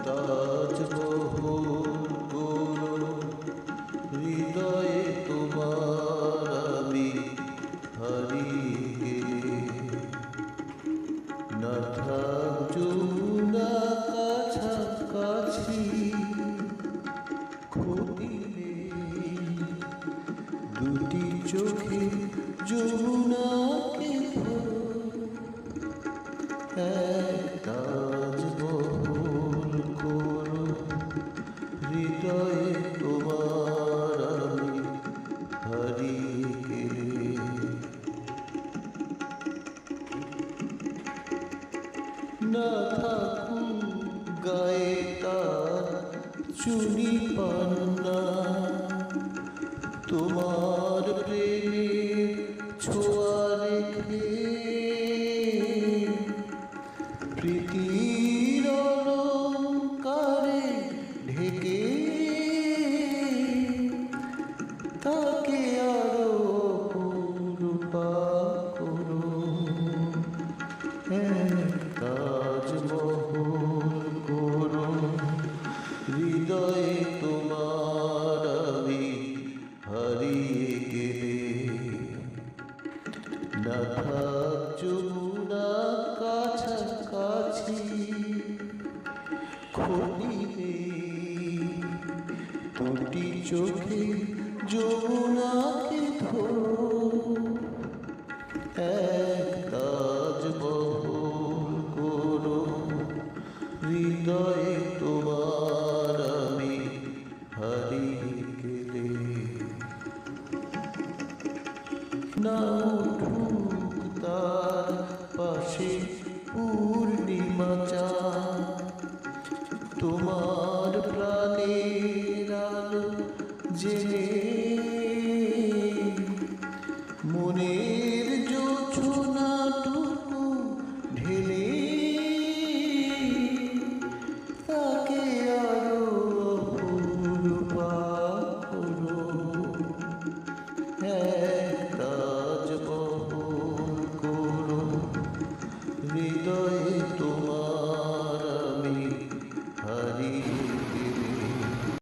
তাজমহল গড়ো হৃদয়ে তোমার আমি হারিয়ে গেলে না থাক যমুনা কাছাকাছি ক্ষতি নেই দুটি চোখে যমুনাকে ধরো এক তাজমহল করো হৃদয়ে তোমার আমি হারিয়ে গেলে না থাকুক গায়ে তার চুনি পান্না তোমার প্রেমের ছোঁয়া রেখে প্রীতির অলঙ্কারে ঢেকে তাকে আরো অপরূপা করো তাজমহল করো হৃদয়ে তোমার আমি হারিয়ে গেলে না থাক যমুনা কাছাকাছি ক্ষতি নেই দুটি চোখে যমুনাকে ধরো এক তাজমহল করো হৃদয়ে তোমার আমি হারিয়ে গেলে না উঠুক তার পাশে পূর্ণিমা চাঁদ তোমার